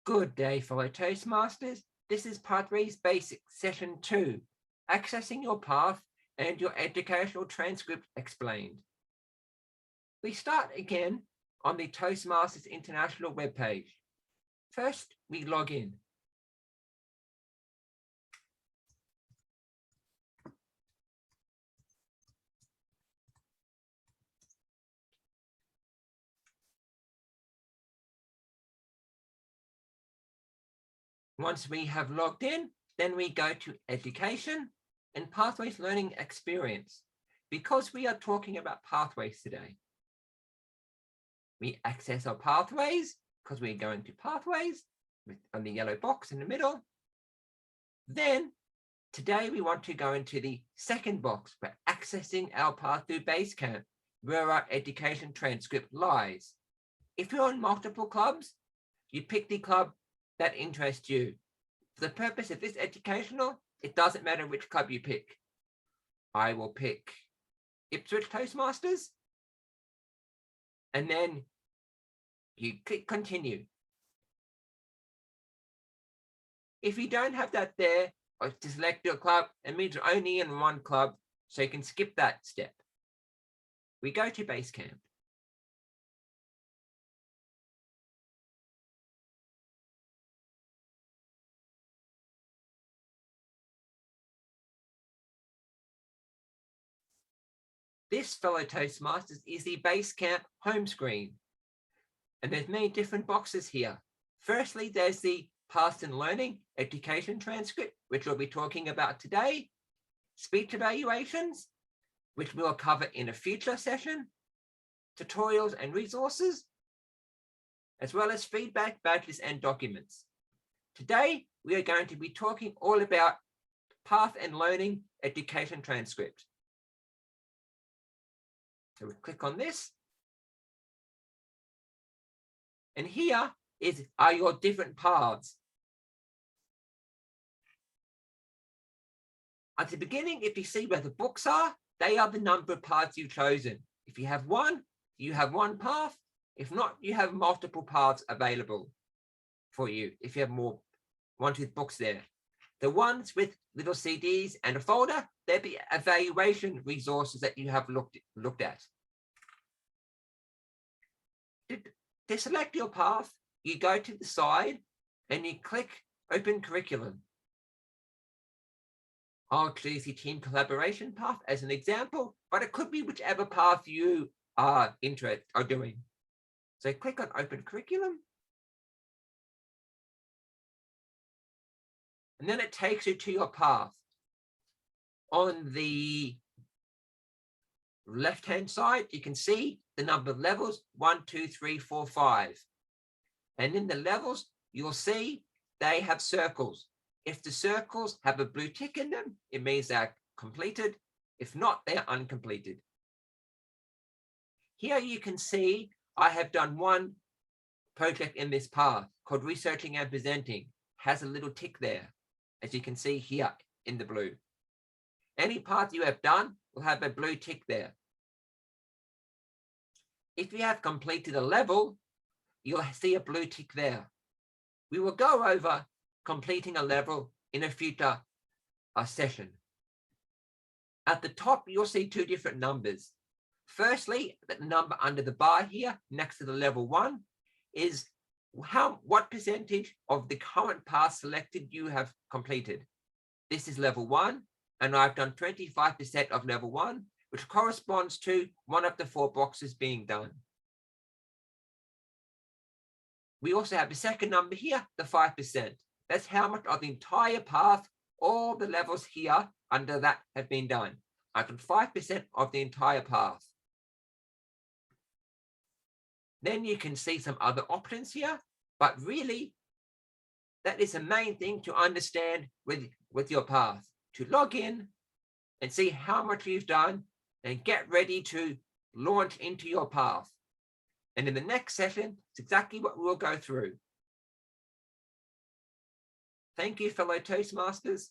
Good day, fellow Toastmasters. This is Pathways Basics Session 2, Accessing Your Path and Your Educational Transcript Explained. We start again on the Toastmasters International webpage. First, we log in. Once we have logged in, then we go to Education and Pathways Learning Experience. Because we are talking about pathways today, we access our pathways because we're going to pathways on the yellow box in the middle. Then today we want to go into the second box for accessing our path through Basecamp, where our education transcript lies. If you're in multiple clubs, you pick the club that interests you. For the purpose of this educational, it doesn't matter which club you pick. I will pick Ipswich Toastmasters, and then you click continue. If you don't have that there, or to select your club, it means you're only in one club, so you can skip that step. We go to Basecamp. This, fellow Toastmasters, is the Basecamp home screen. And there's many different boxes here. Firstly, there's the Past and Learning Education Transcript, which we'll be talking about today. Speech evaluations, which we'll cover in a future session. Tutorials and resources, as well as feedback, badges, and documents. Today, we are going to be talking all about Path and Learning Education Transcript. So we click on this. And here are your different paths. At the beginning, if you see where the books are, they are the number of paths you've chosen. If you have one, you have one path. If not, you have multiple paths available for you. If you have more ones with books there. The ones with little CDs and a folder, they're the evaluation resources that you have looked at. To select your path, you go to the side and you click Open Curriculum. I'll choose the team collaboration path as an example, but it could be whichever path you are doing. So click on Open Curriculum. And then it takes you to your path. On the left-hand side, you can see the number of levels, 1, 2, 3, 4, 5. And in the levels, you'll see they have circles. If the circles have a blue tick in them, it means they're completed. If not, they're uncompleted. Here you can see I have done one project in this path called Researching and Presenting. Has a little tick there, as you can see here in the blue. Any path you have done will have a blue tick there. If you have completed a level, you'll see a blue tick there. We will go over completing a level in a future session. At the top, you'll see two different numbers. Firstly, the number under the bar here next to the level 1 is what percentage of the current path selected you have completed. This is level 1, and I've done 25% of level 1, which corresponds to one of the 4 boxes being done. We also have the second number here, the 5%. That's how much of the entire path, all the levels here under that have been done. I've done 5% of the entire path. Then you can see some other options here, but really that is the main thing to understand with your path, to log in and see how much you've done and get ready to launch into your path. And in the next session, it's exactly what we'll go through. Thank you, fellow Toastmasters.